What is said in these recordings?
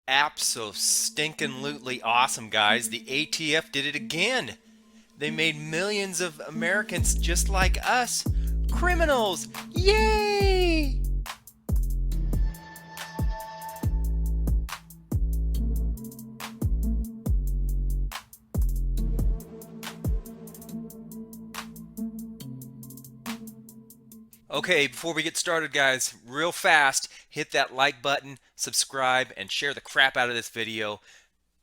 Abso-stinkin-lutely awesome, guys. The ATF did it again. They made millions of Americans just like us criminals. Yay! Okay, before we get started, guys, real fast, hit that like button, subscribe, and share the crap out of this video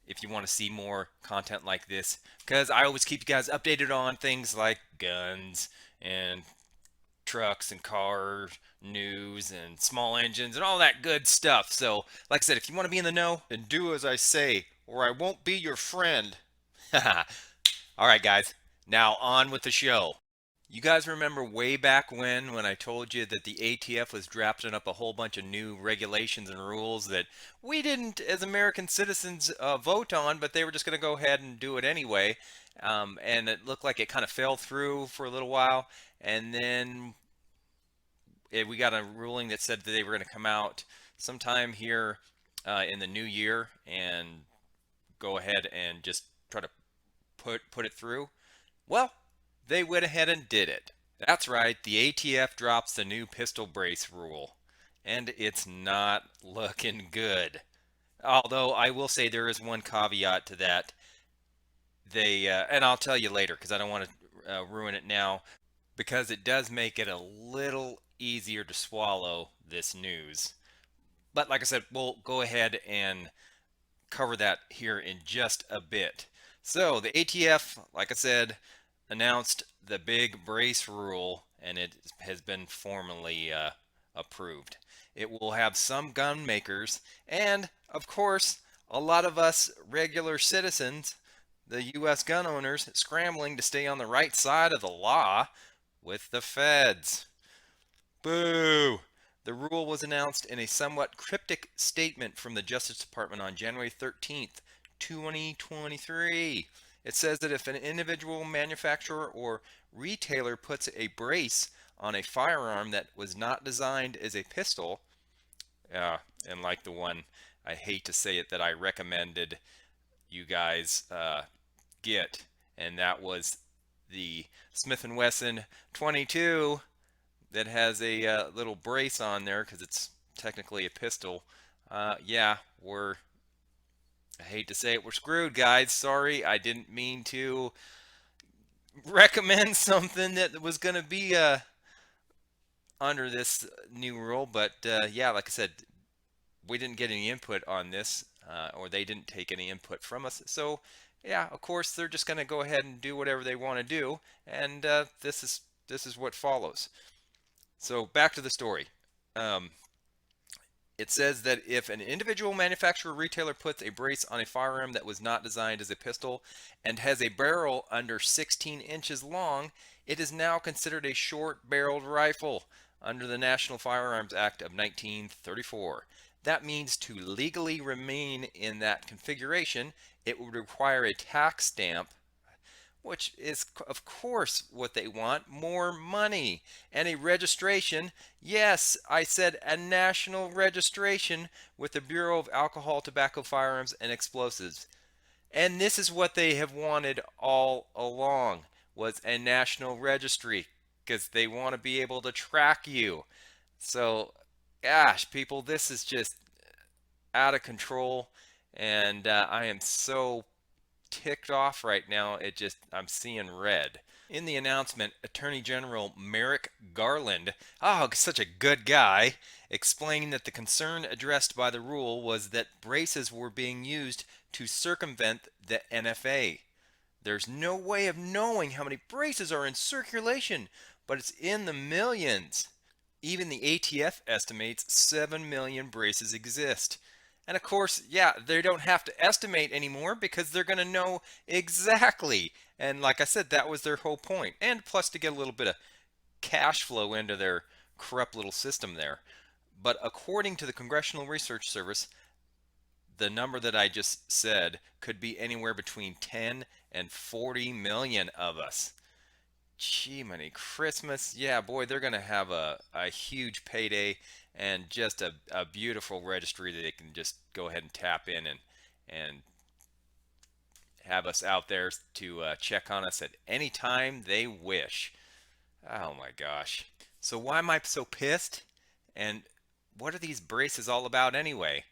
if you want to see more content like this, because I always keep you guys updated on things like guns and trucks and cars, news and small engines and all that good stuff. So, like I said, if you want to be in the know, then do as I say, or I won't be your friend. All right, guys, now on with the show. You guys remember way back when I told you that the ATF was drafting up a whole bunch of new regulations and rules that we didn't, as American citizens, vote on, but they were just going to go ahead and do it anyway. And it looked like it kind of fell through for a little while. And then we got a ruling that said that they were going to come out sometime here in the new year and go ahead and just try to put it through. Well, they went ahead and did it. That's right, the ATF drops the new pistol brace rule, and it's not looking good. Although I will say there is one caveat to that. And I'll tell you later because I don't want to ruin it now, because it does make it a little easier to swallow this news. But like I said, we'll go ahead and cover that here in just a bit. So the ATF, like I said, announced the big brace rule, and it has been formally approved. It will have some gun makers and, of course, a lot of us regular citizens, the U.S. gun owners, scrambling to stay on the right side of the law with the feds. Boo! The rule was announced in a somewhat cryptic statement from the Justice Department on January 13th, 2023. It says that if an individual manufacturer or retailer puts a brace on a firearm that was not designed as a pistol, and like the one, I hate to say it, that I recommended you guys get, and that was the Smith & Wesson 22 that has a little brace on there because it's technically a pistol. Yeah, I hate to say it, we're screwed, guys. Sorry, I didn't mean to recommend something that was going to be under this new rule, but yeah, like I said, we didn't get any input on this, or they didn't take any input from us. So, yeah, of course, they're just going to go ahead and do whatever they want to do, and this is what follows. So back to the story. It says that if an individual manufacturer or retailer puts a brace on a firearm that was not designed as a pistol and has a barrel under 16 inches long, it is now considered a short-barreled rifle under the National Firearms Act of 1934. That means to legally remain in that configuration, it would require a tax stamp, which is, of course, what they want, more money, and a registration. Yes, I said a national registration with the Bureau of Alcohol, Tobacco, Firearms, and Explosives. And this is what they have wanted all along, was a national registry, because they want to be able to track you. So, gosh, people, this is just out of control, and I am so ticked off right now. I'm seeing red. In the announcement, Attorney General Merrick Garland, such a good guy, explained that the concern addressed by the rule was that braces were being used to circumvent the NFA. There's no way of knowing how many braces are in circulation, but it's in the millions. Even the ATF estimates 7 million braces exist. And of course, yeah, they don't have to estimate anymore because they're going to know exactly. And like I said, that was their whole point. And plus to get a little bit of cash flow into their corrupt little system there. But according to the Congressional Research Service, the number that I just said could be anywhere between 10 and 40 million of us. Gee, money Christmas. Yeah, boy, they're gonna have a huge payday and just a beautiful registry that they can just go ahead and tap in and have us out there to check on us at any time they wish. Oh my gosh. So why am I so pissed? And what are these braces all about anyway?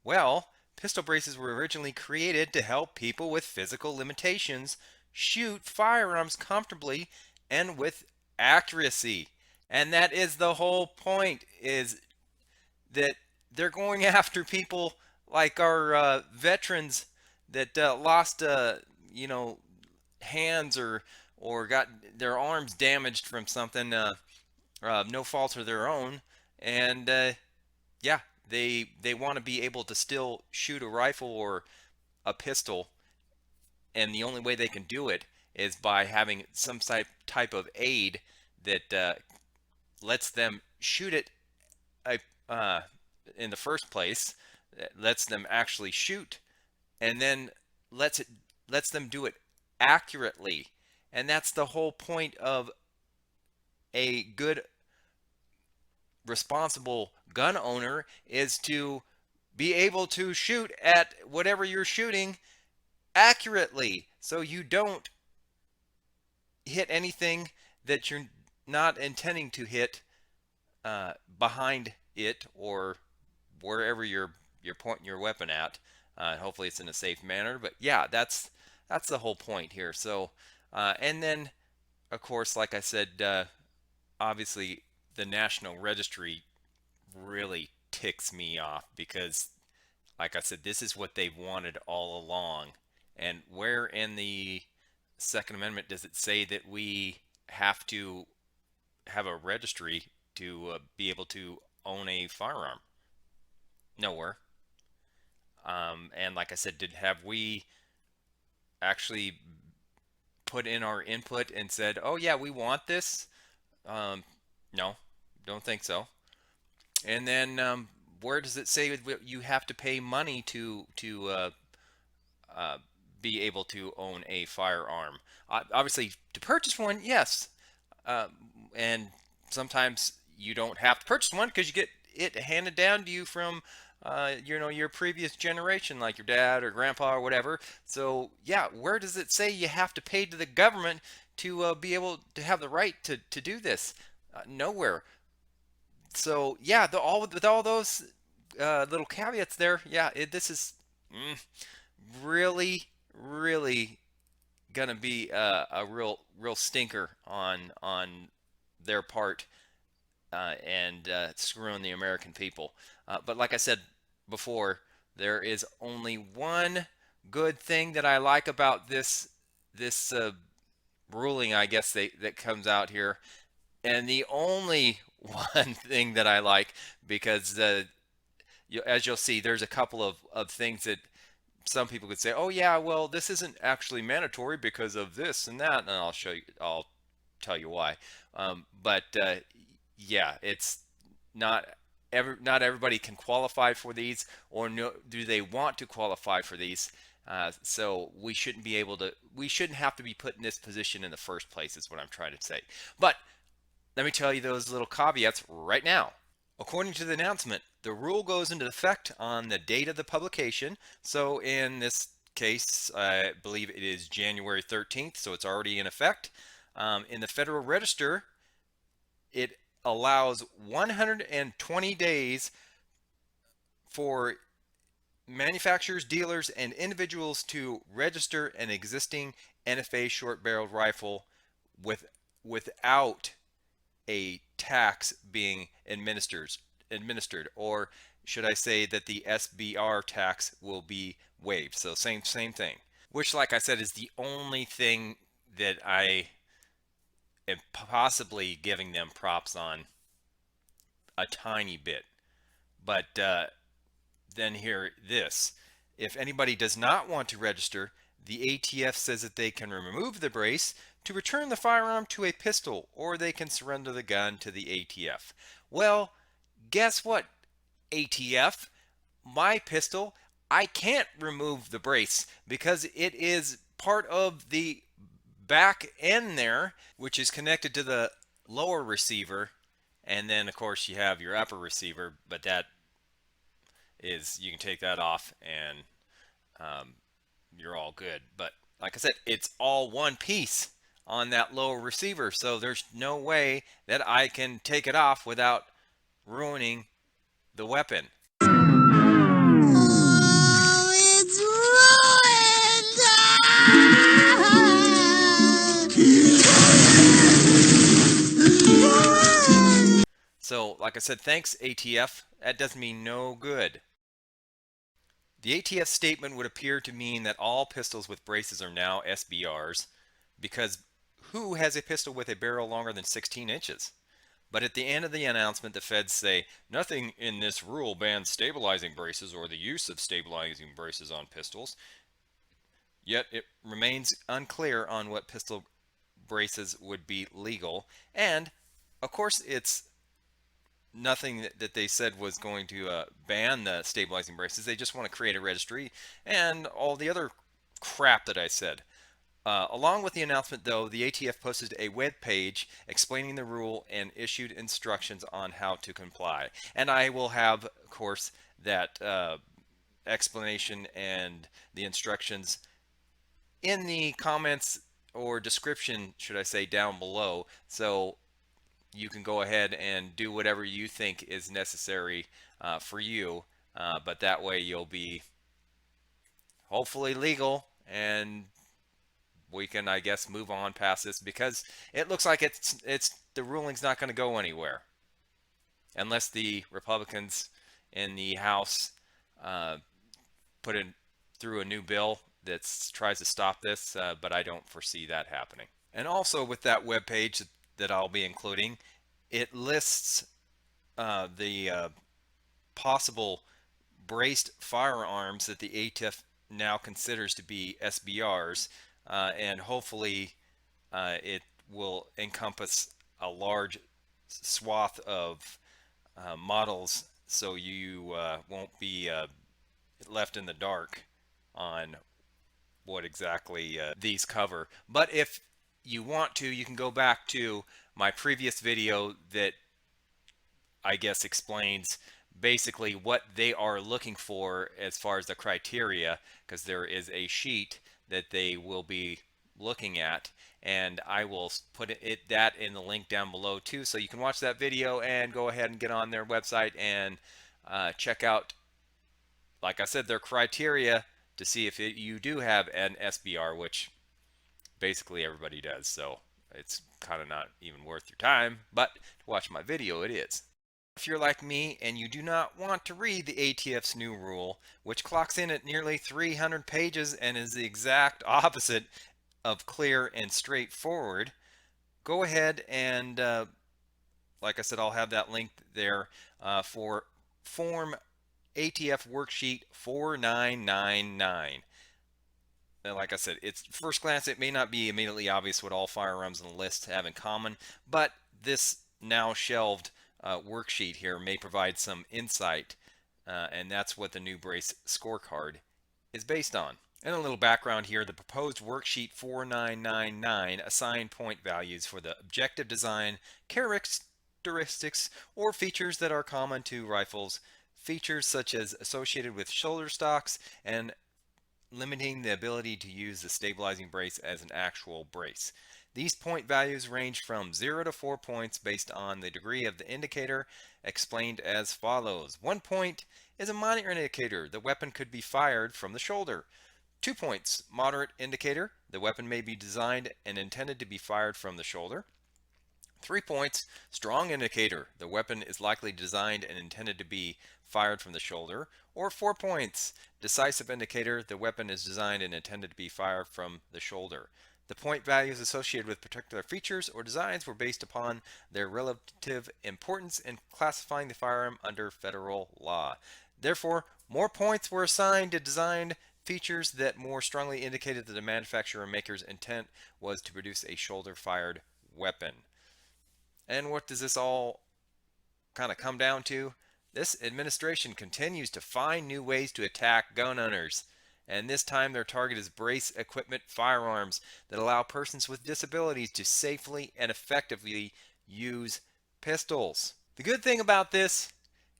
Well, pistol braces were originally created to help people with physical limitations shoot firearms comfortably and with accuracy. And that is the whole point, is that they're going after people like our veterans that lost you know hands or got their arms damaged from something, no fault of their own. And yeah, they want to be able to still shoot a rifle or a pistol, and the only way they can do it is by having some type of aid that lets them shoot it uh, uh, in the first place, that lets them actually shoot, and then lets it lets them do it accurately. And that's the whole point of a good responsible gun owner, is to be able to shoot at whatever you're shooting accurately, so you don't hit anything that you're not intending to hit behind it or wherever you're pointing your weapon at. Hopefully it's in a safe manner, but yeah, that's the whole point here. So and then of course, like I said, obviously the National Registry really ticks me off because, like I said, this is what they've wanted all along. And where in the Second Amendment does it say that we have to have a registry to be able to own a firearm? Nowhere. And like I said, have we actually put in our input and said, "Oh yeah, we want this"? No, don't think so. And then where does it say you have to pay money to uh, be able to own a firearm? Obviously, to purchase one, yes. Uh, and sometimes you don't have to purchase one because you get it handed down to you from your previous generation, like your dad or grandpa or whatever. So yeah, where does it say you have to pay to the government to be able to have the right to do this? Nowhere. So yeah, with all those little caveats there, yeah, this is really, really gonna be a real stinker on their part, and screwing the American people. But like I said before, there is only one good thing that I like about this ruling, I guess that comes out here, and the only one thing that I like, because as you'll see, there's a couple of things that some people could say, oh yeah, well, this isn't actually mandatory because of this and that, and I'll tell you why. But yeah, it's not not everybody can qualify for these, or no, do they want to qualify for these. So we shouldn't have to be put in this position in the first place, is what I'm trying to say. But let me tell you those little caveats right now. According to the announcement, the rule goes into effect on the date of the publication. So in this case, I believe it is January 13th, so it's already in effect. In the Federal Register, it allows 120 days for manufacturers, dealers, and individuals to register an existing NFA short-barreled rifle without a tax being administered, or should I say that the SBR tax will be waived. So same thing, which, like I said, is the only thing that I am possibly giving them props on a tiny bit. But then here this, if anybody does not want to register, the ATF says that they can remove the brace to return the firearm to a pistol, or they can surrender the gun to the ATF. Well, guess what, ATF? My pistol, I can't remove the brace because it is part of the back end there, which is connected to the lower receiver, and then of course you have your upper receiver, but that is, you can take that off and um, you're all good. But like I said, it's all one piece on that lower receiver, so there's no way that I can take it off without ruining the weapon. Oh, it's ruined! So like I said, thanks ATF, that does me no good. The ATF statement would appear to mean that all pistols with braces are now SBRs, because who has a pistol with a barrel longer than 16 inches? But at the end of the announcement, the feds say, nothing in this rule bans stabilizing braces or the use of stabilizing braces on pistols. Yet it remains unclear on what pistol braces would be legal. And of course, it's nothing that they said was going to ban the stabilizing braces. They just want to create a registry and all the other crap that I said. Along with the announcement, though, the ATF posted a web page explaining the rule and issued instructions on how to comply. And I will have, of course, that explanation and the instructions in the comments or description, should I say, down below. So you can go ahead and do whatever you think is necessary for you. But that way you'll be hopefully legal, and we can, I guess, move on past this, because it looks like it's the ruling's not going to go anywhere unless the Republicans in the House put in through a new bill that tries to stop this, but I don't foresee that happening. And also with that web page that I'll be including, it lists the possible braced firearms that the ATF now considers to be SBRs, and hopefully it will encompass a large swath of models, so you won't be left in the dark on what exactly these cover. But if you want to, you can go back to my previous video that I guess explains basically what they are looking for as far as the criteria, because there is a sheet that they will be looking at, and I will put that in the link down below too, so you can watch that video and go ahead and get on their website and check out, like I said, their criteria to see if you do have an SBR, which basically everybody does, so it's kind of not even worth your time, but to watch my video it is. If you're like me and you do not want to read the ATF's new rule, which clocks in at nearly 300 pages and is the exact opposite of clear and straightforward, go ahead and, like I said, I'll have that link there for Form ATF Worksheet 4999. And like I said, it's first glance, it may not be immediately obvious what all firearms on the list have in common, but this now shelved worksheet here may provide some insight, and that's what the new brace scorecard is based on. And a little background here, the proposed worksheet 4999 assign point values for the objective design characteristics or features that are common to rifles, features such as associated with shoulder stocks and limiting the ability to use the stabilizing brace as an actual brace. These point values range from 0 to 4 points based on the degree of the indicator, explained as follows. 1 point is a minor indicator. The weapon could be fired from the shoulder. 2 points, moderate indicator. The weapon may be designed and intended to be fired from the shoulder. 3 points, strong indicator. The weapon is likely designed and intended to be fired from the shoulder. Or 4 points, decisive indicator. The weapon is designed and intended to be fired from the shoulder. The point values associated with particular features or designs were based upon their relative importance in classifying the firearm under federal law. Therefore, more points were assigned to design features that more strongly indicated that the manufacturer or maker's intent was to produce a shoulder-fired weapon. And what does this all kind of come down to? This administration continues to find new ways to attack gun owners. And this time their target is brace equipment firearms that allow persons with disabilities to safely and effectively use pistols. The good thing about this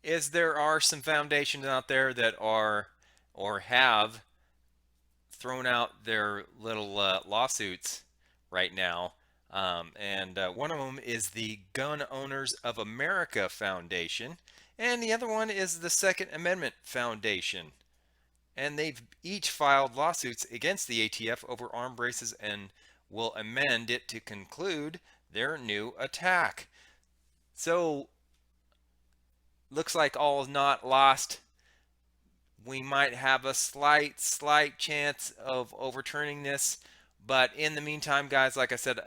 is there are some foundations out there that are or have thrown out their little lawsuits right now. And one of them is the Gun Owners of America Foundation, and the other one is the Second Amendment Foundation. And they've each filed lawsuits against the ATF over arm braces and will amend it to conclude their new attack. So, looks like all is not lost. We might have a slight chance of overturning this, but in the meantime, guys, like I said,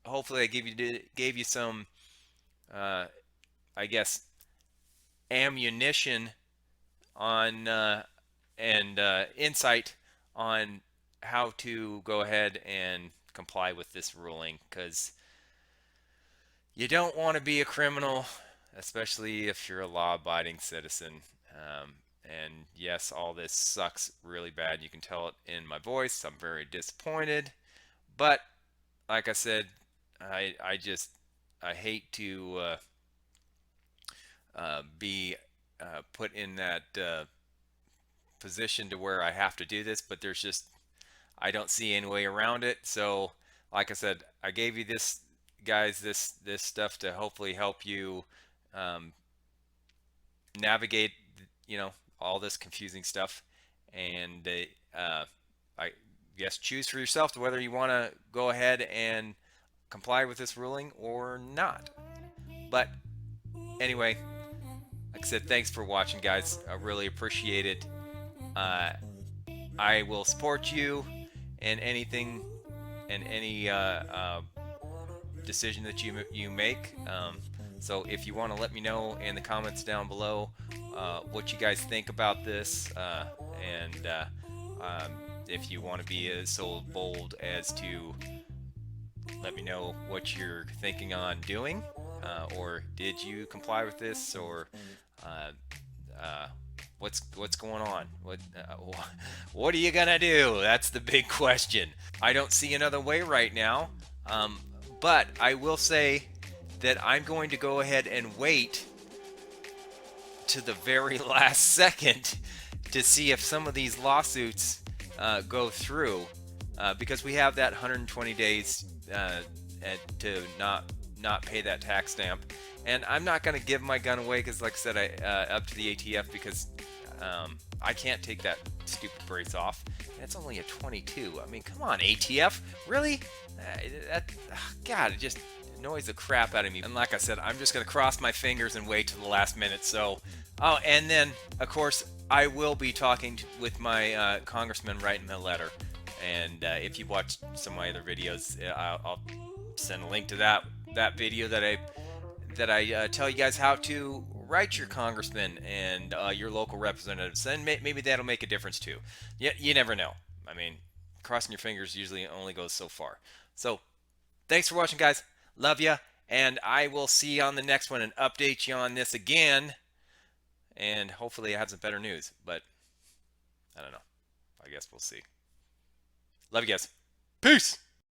hopefully I gave you some, I guess, ammunition on and insight on how to go ahead and comply with this ruling, because you don't want to be a criminal, especially if you're a law-abiding citizen. And yes, all this sucks really bad. You can tell it in my voice. I'm very disappointed. But like I said, I hate to be put in that position to where I have to do this, but I don't see any way around it. So like I said, I gave you this, guys, this stuff to hopefully help you navigate, all this confusing stuff. And I guess choose for yourself to whether you want to go ahead and comply with this ruling or not. But anyway, like I said, thanks for watching, guys. I really appreciate it. I will support you in anything and any decision that you make. So if you want to let me know in the comments down below what you guys think about this, and if you want to be so bold as to let me know what you're thinking on doing, or did you comply with this, or what's going on? What are you gonna do? That's the big question. I don't see another way right now, but I will say that I'm going to go ahead and wait to the very last second to see if some of these lawsuits go through, because we have that 120 days to not pay that tax stamp. And I'm not going to give my gun away because, like I said, up to the ATF, because I can't take that stupid brace off. And it's only a 22. I mean, come on, ATF, really? God, it just annoys the crap out of me. And like I said, I'm just going to cross my fingers and wait till the last minute. So, oh, and then of course I will be talking with my congressman, writing a letter. And if you watched some of my other videos, I'll send a link to that video that I tell you guys how to write your congressman and your local representatives, and maybe that'll make a difference too. You never know. I mean, crossing your fingers usually only goes so far. So, thanks for watching, guys. Love ya, and I will see you on the next one and update you on this again. And hopefully I have some better news, but I don't know. I guess we'll see. Love you guys. Peace.